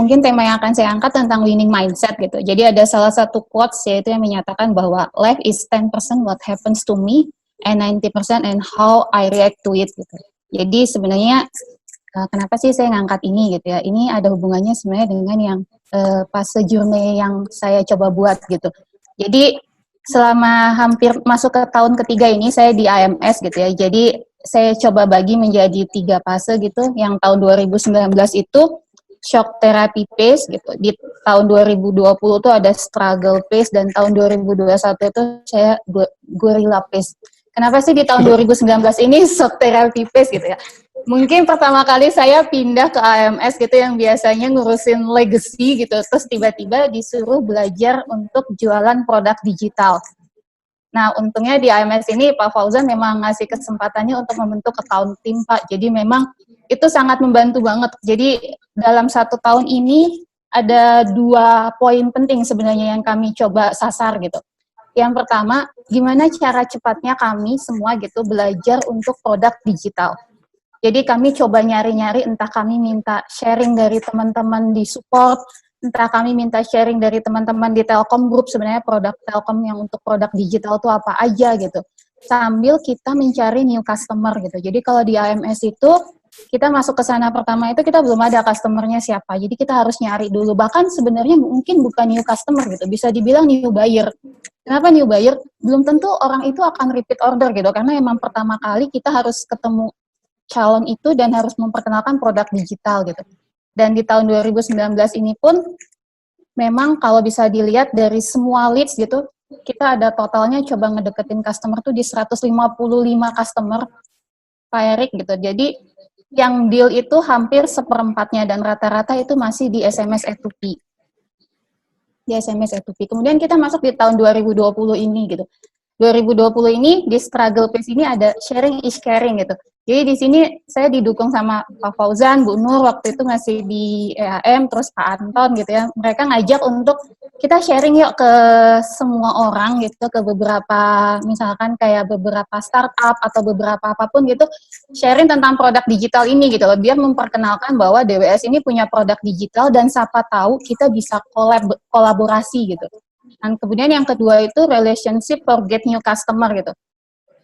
mungkin tema yang akan saya angkat tentang winning mindset gitu. Jadi ada salah satu quotes yaitu yang menyatakan bahwa life is 10% what happens to me and 90% and how I react to it gitu. Jadi sebenarnya kenapa sih saya ngangkat ini gitu ya? Ini ada hubungannya sebenarnya dengan yang fase journey yang saya coba buat gitu. Jadi selama hampir masuk ke tahun ketiga ini saya di AMS gitu ya. Jadi saya coba bagi menjadi 3 fase gitu. Yang tahun 2019 itu shock therapy phase gitu. Di tahun 2020 tuh ada struggle phase dan tahun 2021 itu saya gorilla phase. Kenapa sih di tahun 2019 ini shock therapy phase gitu ya? Mungkin pertama kali saya pindah ke AMS gitu yang biasanya ngurusin legacy gitu, terus tiba-tiba disuruh belajar untuk jualan produk digital. Nah, untungnya di AMS ini Pak Fauzan memang ngasih kesempatannya untuk membentuk account team, Pak. Jadi memang itu sangat membantu banget. Jadi dalam 1 tahun ini ada 2 poin penting sebenarnya yang kami coba sasar gitu. Yang pertama, gimana cara cepatnya kami semua gitu belajar untuk produk digital. Jadi kami coba nyari-nyari, entah kami minta sharing dari teman-teman di support, entah kami minta sharing dari teman-teman di Telkom Group, sebenarnya produk Telkom yang untuk produk digital itu apa aja gitu. Sambil kita mencari new customer gitu. Jadi kalau di AMS itu, kita masuk ke sana pertama itu kita belum ada customernya siapa. Jadi kita harus nyari dulu. Bahkan sebenarnya mungkin bukan new customer gitu, bisa dibilang new buyer. Kenapa new buyer? Belum tentu orang itu akan repeat order gitu, karena emang pertama kali kita harus ketemu calon itu dan harus memperkenalkan produk digital gitu. Dan di tahun 2019 ini pun memang kalau bisa dilihat dari semua leads gitu, kita ada totalnya coba ngedeketin customer tuh di 155 customer Pak Erik gitu. Jadi yang deal itu hampir seperempatnya dan rata-rata itu masih di SMS E2P. Di SMS E2P. Kemudian kita masuk di tahun 2020 ini gitu. 2020 ini di struggle phase ini ada sharing is caring gitu. Jadi di sini saya didukung sama Pak Fauzan, Bu Nur waktu itu masih di EAM, terus Pak Anton gitu ya. Mereka ngajak untuk kita sharing yuk ke semua orang gitu, ke beberapa misalkan kayak beberapa startup atau beberapa apapun gitu, sharing tentang produk digital ini gitu loh, biar memperkenalkan bahwa DWS ini punya produk digital dan siapa tahu kita bisa kolaborasi gitu. Dan kemudian yang kedua itu relationship for get new customer gitu.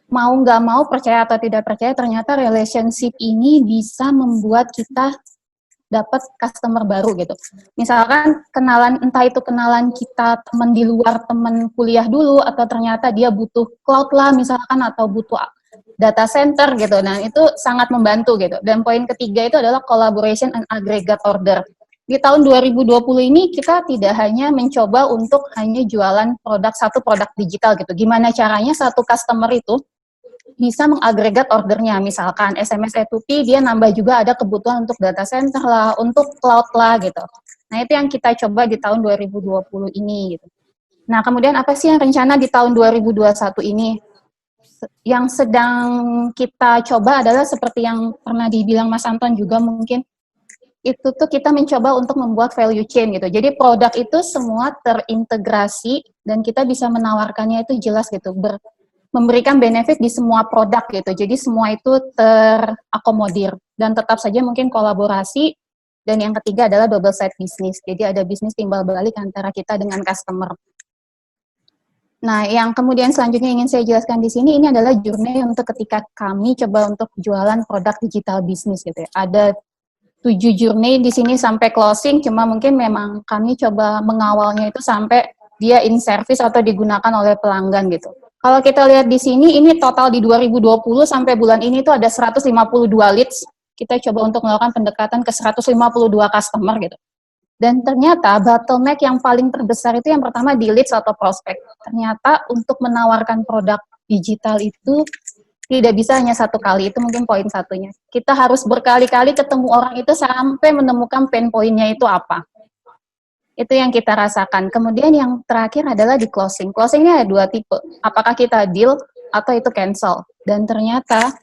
Mau nggak mau, percaya atau tidak percaya, ternyata relationship ini bisa membuat kita dapat customer baru gitu. Misalkan kenalan, entah itu kenalan kita teman di luar, teman kuliah dulu, atau ternyata dia butuh cloud lah misalkan, atau butuh data center gitu. Nah itu sangat membantu gitu. Dan poin ketiga itu adalah collaboration and aggregate order. Di tahun 2020 ini kita tidak hanya mencoba untuk hanya jualan satu produk digital gitu. Gimana caranya satu customer itu bisa mengagregat ordernya, misalkan SMS E2P dia nambah juga ada kebutuhan untuk data center lah, untuk cloud lah gitu. Nah itu yang kita coba di tahun 2020 ini gitu. Nah kemudian apa sih yang rencana di tahun 2021 ini? Yang sedang kita coba adalah seperti yang pernah dibilang Mas Anton juga mungkin, itu tuh kita mencoba untuk membuat value chain gitu. Jadi produk itu semua terintegrasi dan kita bisa menawarkannya itu jelas gitu, memberikan benefit di semua produk gitu. Jadi semua itu terakomodir dan tetap saja mungkin kolaborasi. Dan yang ketiga adalah double side business. Jadi ada bisnis timbal balik antara kita dengan customer. Nah, yang kemudian selanjutnya ingin saya jelaskan di sini ini adalah journey untuk ketika kami coba untuk jualan produk digital bisnis gitu ya. Ada 7 journey di sini sampai closing, cuma mungkin memang kami coba mengawalnya itu sampai dia in service atau digunakan oleh pelanggan gitu. Kalau kita lihat di sini, ini total di 2020 sampai bulan ini itu ada 152 leads. Kita coba untuk melakukan pendekatan ke 152 customer gitu. Dan ternyata bottleneck yang paling terbesar itu yang pertama di leads atau prospek. Ternyata untuk menawarkan produk digital itu tidak bisa hanya satu kali, itu mungkin poin satunya. Kita harus berkali-kali ketemu orang itu sampai menemukan pain point-nya itu apa. Itu yang kita rasakan. Kemudian yang terakhir adalah di closing. Closingnya ada 2 tipe. Apakah kita deal atau itu cancel. Dan ternyata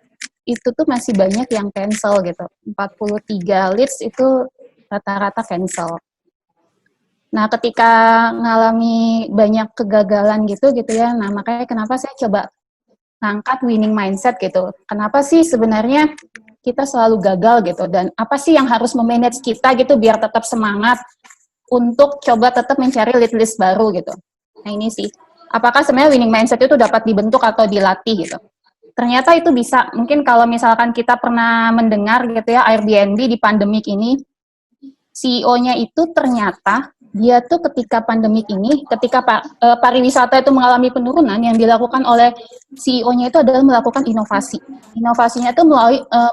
itu tuh masih banyak yang cancel gitu. 43 leads itu rata-rata cancel. Nah, ketika ngalami banyak kegagalan gitu ya. Nah, makanya kenapa saya coba ngangkat winning mindset gitu. Kenapa sih sebenarnya kita selalu gagal gitu, dan apa sih yang harus memanage kita gitu biar tetap semangat untuk coba tetap mencari lead list baru gitu. Nah ini sih, apakah sebenarnya winning mindset itu dapat dibentuk atau dilatih gitu. Ternyata itu bisa, mungkin kalau misalkan kita pernah mendengar gitu ya, Airbnb di pandemik ini, CEO-nya itu ternyata dia tuh ketika pandemik ini, ketika pariwisata itu mengalami penurunan, yang dilakukan oleh CEO-nya itu adalah melakukan inovasi. Inovasinya itu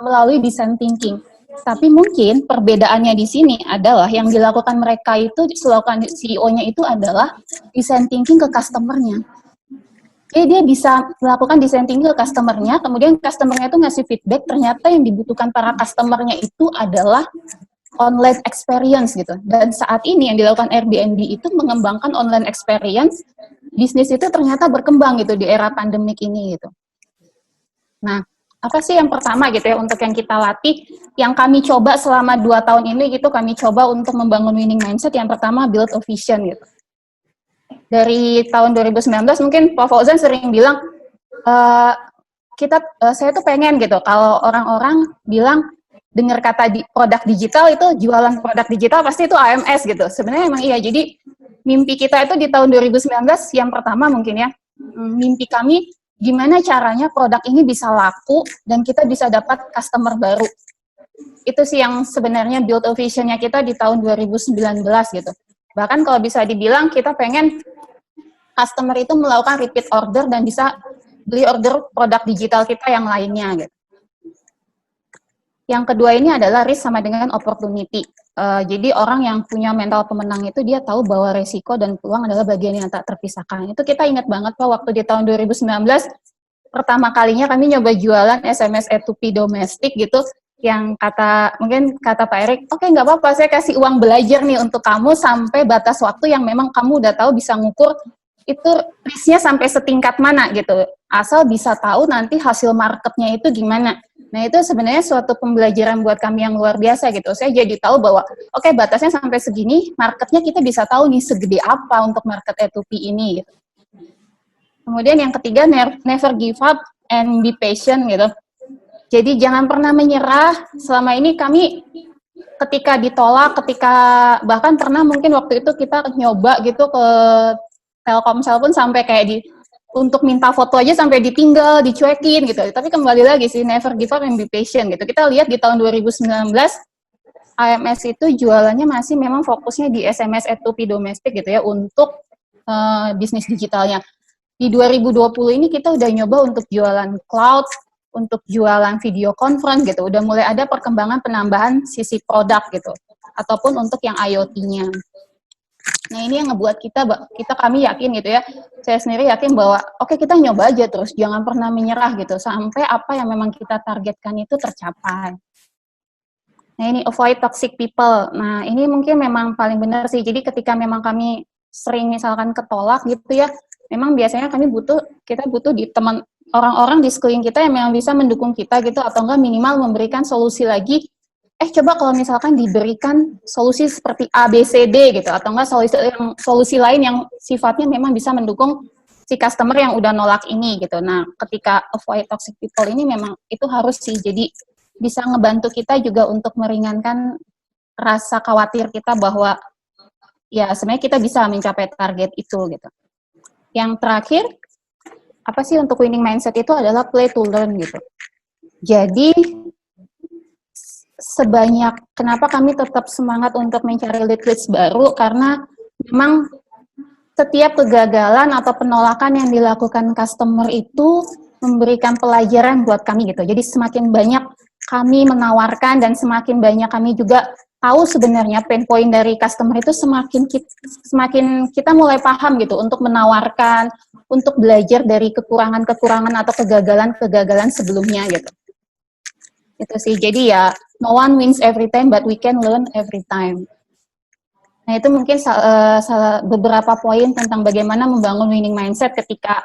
melalui design thinking. Tapi mungkin perbedaannya di sini adalah yang dilakukan mereka itu, dilakukan CEO-nya itu adalah design thinking ke customer-nya. Jadi dia bisa melakukan design thinking ke customer-nya, kemudian customer-nya itu ngasih feedback, ternyata yang dibutuhkan para customer-nya itu adalah online experience gitu. Dan saat ini yang dilakukan Airbnb itu mengembangkan online experience, bisnis itu ternyata berkembang gitu di era pandemik ini gitu. Nah, apa sih yang pertama gitu ya untuk yang kita latih, yang kami coba selama 2 tahun ini gitu, kami coba untuk membangun winning mindset. Yang pertama, build a vision gitu. Dari tahun 2019 mungkin Pak Fauzan sering bilang, saya tuh pengen gitu kalau orang-orang bilang dengar kata produk digital itu jualan produk digital pasti itu AMS gitu. Sebenarnya emang iya. Jadi mimpi kita itu di tahun 2019 yang pertama mungkin ya, mimpi kami gimana caranya produk ini bisa laku dan kita bisa dapat customer baru. Itu sih yang sebenarnya build a vision-nya kita di tahun 2019 gitu. Bahkan kalau bisa dibilang kita pengen customer itu melakukan repeat order dan bisa beli order produk digital kita yang lainnya gitu. Yang kedua ini adalah risk sama dengan opportunity. Jadi orang yang punya mental pemenang itu dia tahu bahwa resiko dan peluang adalah bagian yang tak terpisahkan. Itu kita ingat banget Pak, waktu di tahun 2019, pertama kalinya kami nyoba jualan SMS E2P domestik gitu, yang mungkin kata Pak Erik, oke nggak apa-apa, saya kasih uang belajar nih untuk kamu sampai batas waktu yang memang kamu udah tahu bisa ngukur itu risknya sampai setingkat mana gitu. Asal bisa tahu nanti hasil marketnya itu gimana. Nah itu sebenarnya suatu pembelajaran buat kami yang luar biasa gitu. Saya jadi tahu bahwa oke, batasnya sampai segini, marketnya kita bisa tahu nih segede apa untuk market E2P ini gitu. Kemudian yang ketiga, never give up and be patient gitu. Jadi jangan pernah menyerah. Selama ini kami ketika ditolak, bahkan pernah mungkin waktu itu kita nyoba gitu ke Telkomsel pun sampai kayak untuk minta foto aja sampai ditinggal, dicuekin gitu. Tapi kembali lagi sih, never give up and be patient gitu. Kita lihat di tahun 2019, AMS itu jualannya masih memang fokusnya di SMS E2P domestik gitu ya, untuk bisnis digitalnya. Di 2020 ini kita udah nyoba untuk jualan cloud, untuk jualan video conference gitu. Udah mulai ada perkembangan penambahan sisi produk gitu. Ataupun untuk yang IoT-nya. Nah ini yang ngebuat kami yakin gitu ya, saya sendiri yakin bahwa oke, kita nyoba aja terus, jangan pernah menyerah gitu, sampai apa yang memang kita targetkan itu tercapai. Nah ini avoid toxic people, nah ini mungkin memang paling benar sih. Jadi ketika memang kami sering misalkan ketolak gitu ya, memang biasanya kita butuh di teman orang-orang di sekeliling kita yang memang bisa mendukung kita gitu, atau enggak minimal memberikan solusi lagi. Coba kalau misalkan diberikan solusi seperti A, B, C, D gitu, atau enggak solusi lain yang sifatnya memang bisa mendukung si customer yang udah nolak ini gitu. Nah, ketika avoid toxic people ini memang itu harus sih, jadi bisa ngebantu kita juga untuk meringankan rasa khawatir kita bahwa ya sebenarnya kita bisa mencapai target itu gitu. Yang terakhir, apa sih untuk winning mindset itu adalah play to learn gitu. Jadi kenapa kami tetap semangat untuk mencari leads baru, karena memang setiap kegagalan atau penolakan yang dilakukan customer itu memberikan pelajaran buat kami gitu. Jadi semakin banyak kami menawarkan dan semakin banyak kami juga tahu sebenarnya pain point dari customer itu, semakin kita mulai paham gitu untuk menawarkan, untuk belajar dari kekurangan-kekurangan atau kegagalan-kegagalan sebelumnya gitu. Itu sih, jadi ya no one wins every time, but we can learn every time. Nah itu mungkin beberapa poin tentang bagaimana membangun winning mindset ketika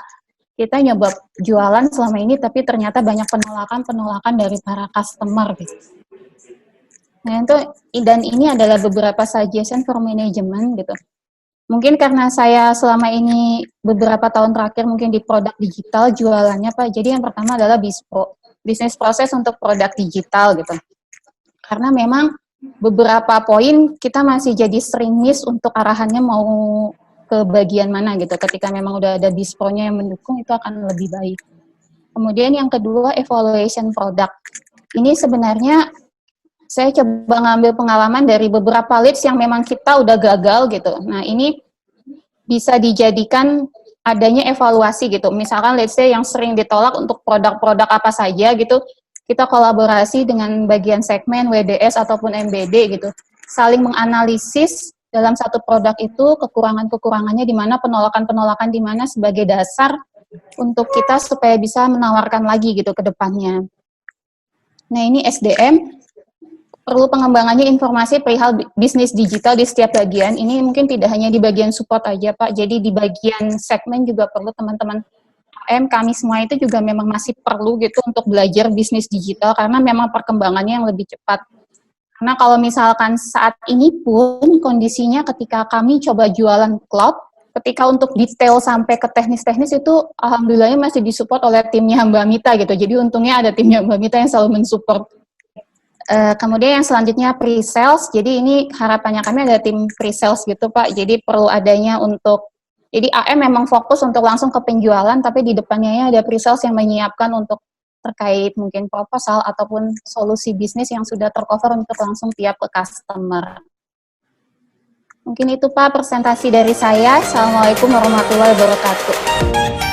kita nyoba jualan selama ini, tapi ternyata banyak penolakan dari para customer gitu. Nah itu, dan ini adalah beberapa suggestion for management gitu. Mungkin karena saya selama ini beberapa tahun terakhir mungkin di produk digital jualannya Pak, jadi yang pertama adalah Bispro. bisnis proses untuk produk digital gitu. Karena memang beberapa poin kita masih jadi sering miss untuk arahannya mau ke bagian mana gitu. Ketika memang udah ada BISPRO-nya yang mendukung, itu akan lebih baik. Kemudian yang kedua, evaluation product. Ini sebenarnya saya coba ngambil pengalaman dari beberapa leads yang memang kita udah gagal gitu. Nah, ini bisa dijadikan adanya evaluasi gitu. Misalkan let's say yang sering ditolak untuk produk-produk apa saja gitu, kita kolaborasi dengan bagian segmen, WDS ataupun MBD gitu. Saling menganalisis dalam satu produk itu kekurangan-kekurangannya di mana, penolakan-penolakan di mana sebagai dasar untuk kita supaya bisa menawarkan lagi gitu ke depannya. Nah, ini SDM perlu pengembangannya informasi perihal bisnis digital di setiap bagian. Ini mungkin tidak hanya di bagian support aja, Pak. Jadi di bagian segmen juga perlu teman-teman AM, kami semua itu juga memang masih perlu gitu untuk belajar bisnis digital karena memang perkembangannya yang lebih cepat. Karena kalau misalkan saat ini pun kondisinya ketika kami coba jualan cloud, ketika untuk detail sampai ke teknis-teknis itu alhamdulillahnya masih disupport oleh timnya Mbak Mita gitu. Jadi untungnya ada timnya Mbak Mita yang selalu mensupport. Kemudian yang selanjutnya pre-sales, jadi ini harapannya kami ada tim pre-sales gitu Pak, jadi perlu adanya untuk, jadi AM memang fokus untuk langsung ke penjualan, tapi di depannya ada pre-sales yang menyiapkan untuk terkait mungkin proposal ataupun solusi bisnis yang sudah tercover untuk langsung tiap ke customer. Mungkin itu Pak presentasi dari saya. Assalamualaikum warahmatullahi wabarakatuh.